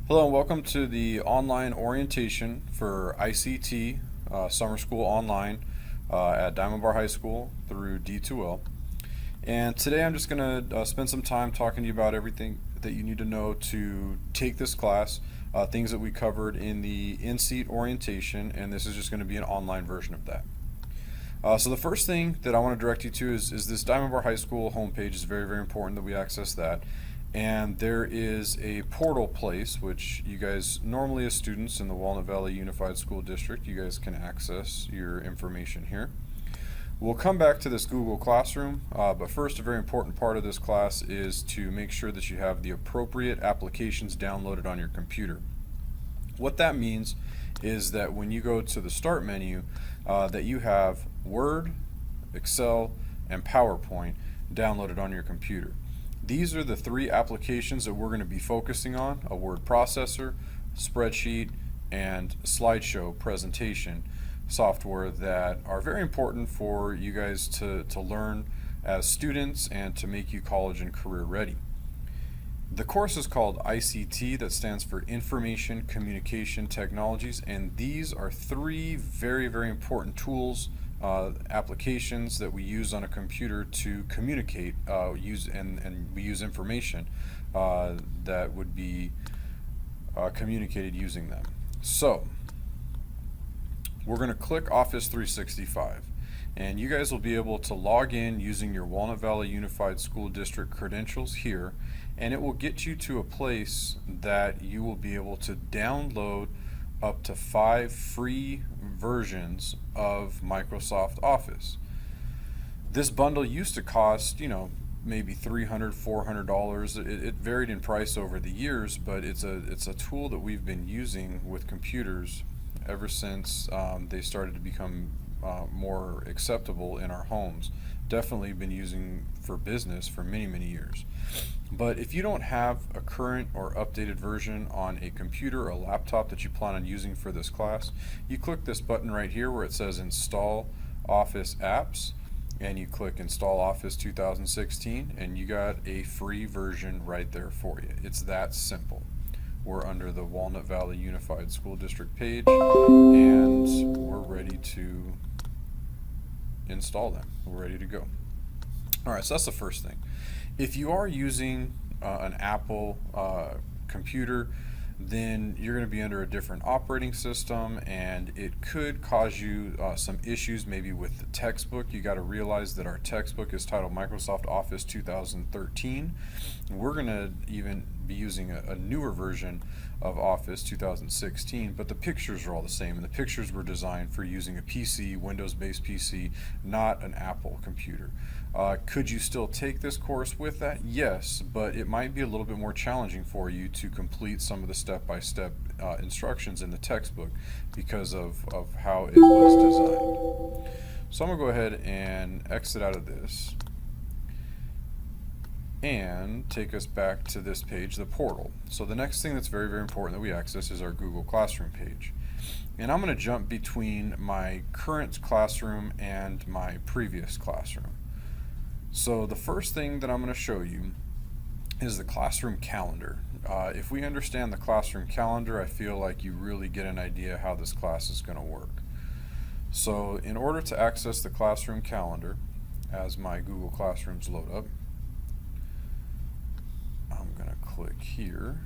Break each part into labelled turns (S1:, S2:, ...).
S1: Hello and welcome to the online orientation for ICT Summer School online at Diamond Bar High School through D2L. And today I'm just going to spend some time talking to you about everything that you need to know to take this class, things that we covered in the in-seat orientation, and this is just going to be an online version of that. So the first thing that I want to direct you to is this Diamond Bar High School homepage. It's very, very important that we access that. And there is a portal place, which you guys, normally as students in the Walnut Valley Unified School District, you guys can access your information here. We'll come back to this Google Classroom, but first, a very important part of this class is to make sure that you have the appropriate applications downloaded on your computer. What that means is that when you go to the Start menu, that you have Word, Excel, and PowerPoint downloaded on your computer. These are the three applications that we're going to be focusing on: a word processor, spreadsheet, and slideshow presentation software that are very important for you guys to learn as students and to make you college and career ready. The course is called ICT, that stands for Information Communication Technologies, and these are three very, very important tools, applications that we use on a computer to communicate, and we use information that would be communicated using them. So we're going to click Office 365, and you guys will be able to log in using your Walnut Valley Unified School District credentials here, and it will get you to a place that you will be able to download up to 5 free versions of Microsoft Office. This bundle used to cost, maybe $300, $400. It varied in price over the years, but it's a tool that we've been using with computers ever since they started to become more acceptable in our homes. Definitely been using for business for many, many years. But if you don't have a current or updated version on a computer or a laptop that you plan on using for this class, you click this button right here where it says Install Office Apps, and you click Install Office 2016, and you got a free version right there for you. It's that simple. We're under the Walnut Valley Unified School District page, and we're ready to install them. We're ready to go. Alright, so that's the first thing. If you are using an Apple computer, then you're going to be under a different operating system, and it could cause you some issues maybe with the textbook. You got to realize that our textbook is titled Microsoft Office 2013. We're going to even be using a newer version of Office 2016, but the pictures are all the same, and the pictures were designed for using a PC, Windows-based PC, not an Apple computer. Could you still take this course with that? Yes, but it might be a little bit more challenging for you to complete some of the step-by-step instructions in the textbook because of how it was designed. So I'm going to go ahead and exit out of this and take us back to this page, the portal. So the next thing that's very, very important that we access is our Google Classroom page. And I'm going to jump between my current classroom and my previous classroom. So the first thing that I'm going to show you is the classroom calendar. If we understand the classroom calendar, I feel like you really get an idea how this class is going to work. So in order to access the classroom calendar, as my Google Classrooms load up, I'm going to click here.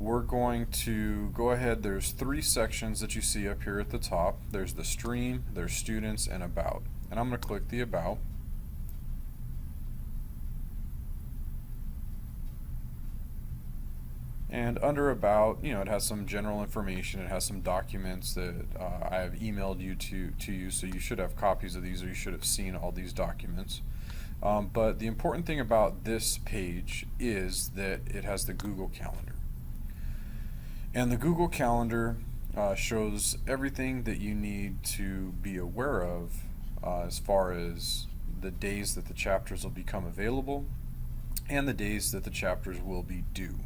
S1: We're going to go ahead. There's 3 sections that you see up here at the top. There's the stream, there's students, and about. And I'm going to click the about. And under about, it has some general information. It has some documents that I have emailed you to you, so you should have copies of these, or you should have seen all these documents. But the important thing about this page is that it has the Google Calendar. And the Google Calendar shows everything that you need to be aware of as far as the days that the chapters will become available and the days that the chapters will be due.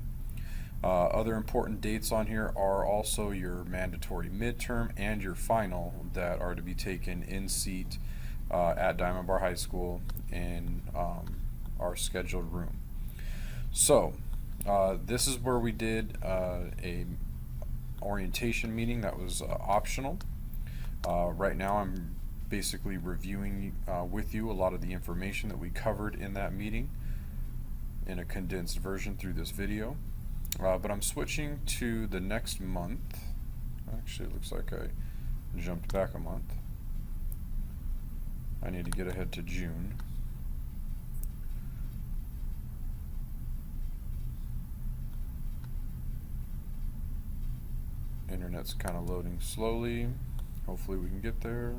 S1: Other important dates on here are also your mandatory midterm and your final that are to be taken in seat at Diamond Bar High School in our scheduled room. So, this is where we did a orientation meeting that was optional. Right now I'm basically reviewing with you a lot of the information that we covered in that meeting in a condensed version through this video. But I'm switching to the next month. Actually, it looks like I jumped back a month. I need to get ahead to June. Internet's kind of loading slowly. Hopefully we can get there.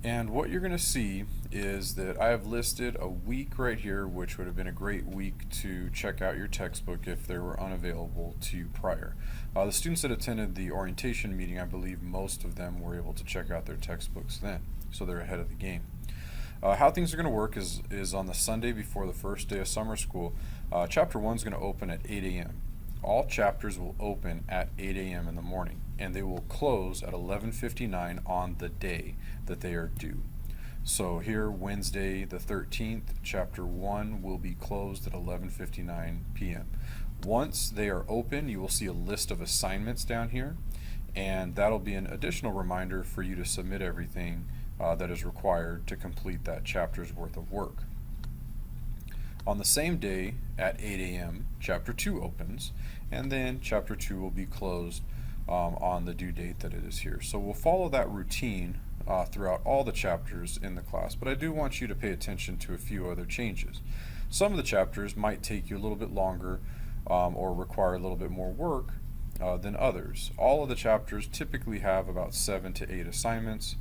S1: And what you're going to see is that I have listed a week right here, which would have been a great week to check out your textbook if they were unavailable to you prior. The students that attended the orientation meeting, I believe most of them were able to check out their textbooks then, so they're ahead of the game. How things are going to work is on the Sunday before the first day of summer school, Chapter 1 is going to open at 8 a.m. All chapters will open at 8 a.m. in the morning, and they will close at 11:59 on the day that they are due. So here, Wednesday the 13th, Chapter 1 will be closed at 11:59 p.m. Once they are open, you will see a list of assignments down here, and that'll be an additional reminder for you to submit everything that is required to complete that chapter's worth of work. On the same day at 8 a.m., Chapter 2 opens, and then Chapter 2 will be closed on the due date that it is here. So we'll follow that routine throughout all the chapters in the class, but I do want you to pay attention to a few other changes. Some of the chapters might take you a little bit longer or require a little bit more work than others. All of the chapters typically have about 7 to 8 assignments.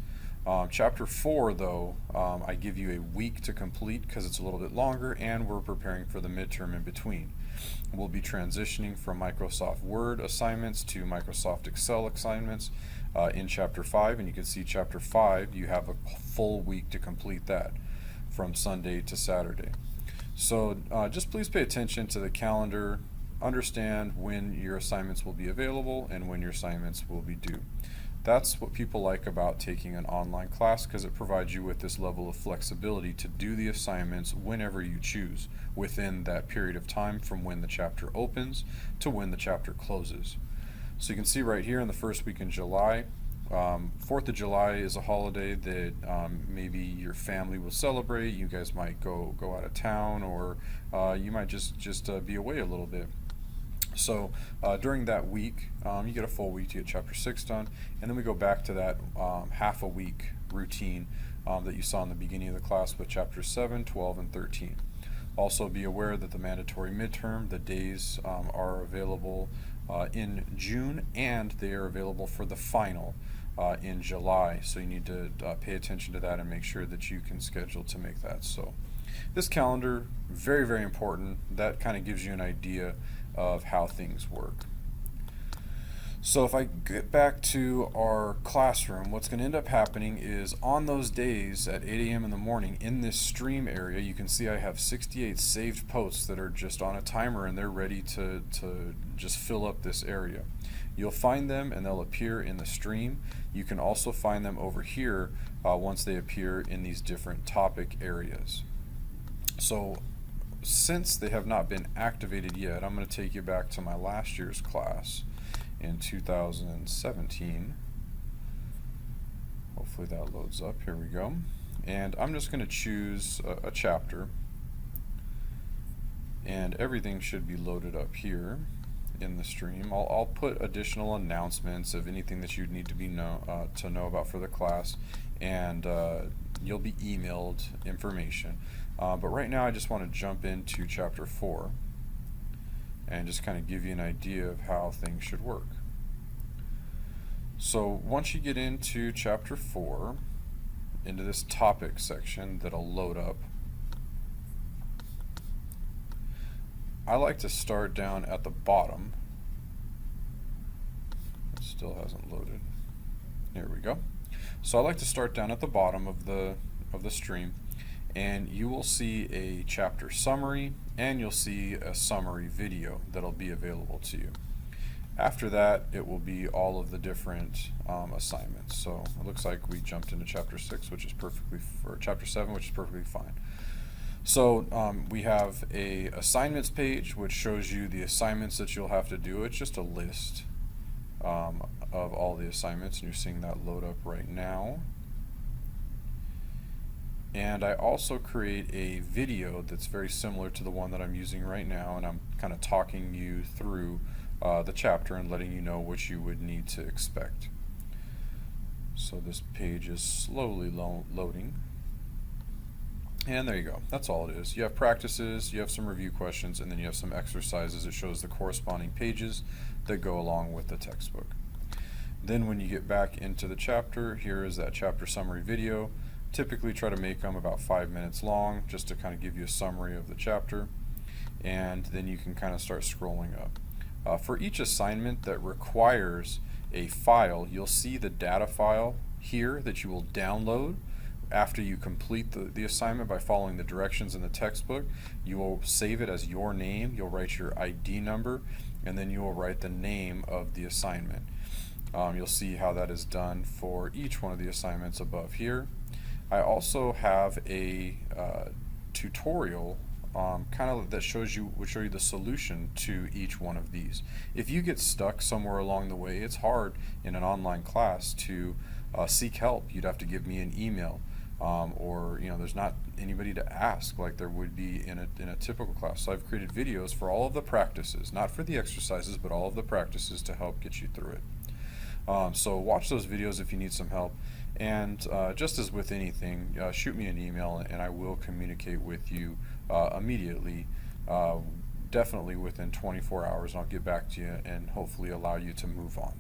S1: Chapter 4, though, I give you a week to complete because it's a little bit longer, and we're preparing for the midterm in between. We'll be transitioning from Microsoft Word assignments to Microsoft Excel assignments in Chapter 5, and you can see Chapter 5, you have a full week to complete that from Sunday to Saturday. So just please pay attention to the calendar, understand when your assignments will be available and when your assignments will be due. That's what people like about taking an online class, because it provides you with this level of flexibility to do the assignments whenever you choose within that period of time from when the chapter opens to when the chapter closes. So you can see right here in the first week in July, 4th of July is a holiday that maybe your family will celebrate. You guys might go out of town, or you might just be away a little bit. So during that week, you get a full week to get Chapter 6 done, and then we go back to that half a week routine that you saw in the beginning of the class with Chapters 7, 12, and 13. Also be aware that the mandatory midterm, the days are available in June, and they are available for the final in July. So you need to pay attention to that and make sure that you can schedule to make that. So this calendar, very, very important. That kind of gives you an idea of how things work. So if I get back to our classroom, what's going to end up happening is on those days at 8 a.m. in the morning in this stream area, you can see I have 68 saved posts that are just on a timer, and they're ready to just fill up this area. You'll find them and they'll appear in the stream. You can also find them over here once they appear in these different topic areas. So since they have not been activated yet, I'm going to take you back to my last year's class in 2017. Hopefully that loads up. Here we go. And I'm just going to choose a chapter, and everything should be loaded up here in the stream. I'll put additional announcements of anything that you'd need to know about for the class, and you'll be emailed information. But right now I just want to jump into Chapter 4 and just kind of give you an idea of how things should work. So once you get into Chapter 4, into this topic section that'll load up, I like to start down at the bottom. It still hasn't loaded. Here we go. So I like to start down at the bottom of the stream, and you will see a chapter summary, and you'll see a summary video that'll be available to you. After that, it will be all of the different assignments. So it looks like we jumped into Chapter 6, which is perfectly, or Chapter 7, which is perfectly fine. So we have a assignments page which shows you the assignments that you'll have to do. It's just a list of all the assignments, and you're seeing that load up right now. And I also create a video that's very similar to the one that I'm using right now, and I'm kind of talking you through the chapter and letting you know what you would need to expect. So this page is slowly loading. And there you go. That's all it is. You have practices, you have some review questions, and then you have some exercises. It shows the corresponding pages that go along with the textbook. Then when you get back into the chapter, here is that chapter summary video. Typically try to make them about 5 minutes long just to kind of give you a summary of the chapter. And then you can kind of start scrolling up. For each assignment that requires a file, you'll see the data file here that you will download after you complete the assignment by following the directions in the textbook. You will save it as your name, you'll write your ID number, and then you will write the name of the assignment. You'll see how that is done for each one of the assignments above here. I also have a tutorial kind of that would show you the solution to each one of these. If you get stuck somewhere along the way, it's hard in an online class to seek help. You'd have to give me an email, or there's not anybody to ask like there would be in a typical class. So I've created videos for all of the practices, not for the exercises, but all of the practices to help get you through it. So watch those videos if you need some help. And just as with anything, shoot me an email and I will communicate with you immediately, definitely within 24 hours, and I'll get back to you and hopefully allow you to move on.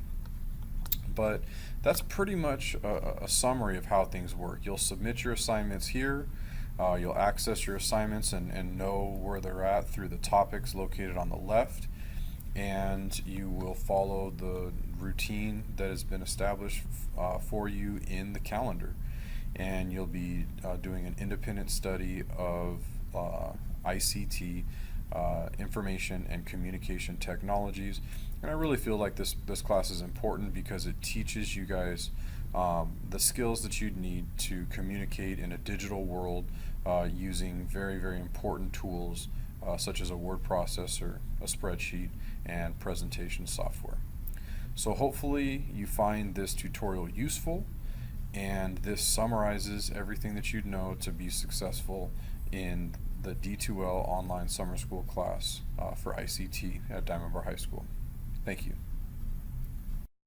S1: But that's pretty much a summary of how things work. You'll submit your assignments here, you'll access your assignments and know where they're at through the topics located on the left, and you will follow the routine that has been established for you in the calendar. And you'll be doing an independent study of ICT, information and communication technologies. And I really feel like this class is important because it teaches you guys the skills that you'd need to communicate in a digital world using very, very important tools such as a word processor, a spreadsheet, and presentation software. So hopefully you find this tutorial useful, and this summarizes everything that you'd know to be successful in the D2L Online Summer School class for ICT at Diamond Bar High School. Thank you.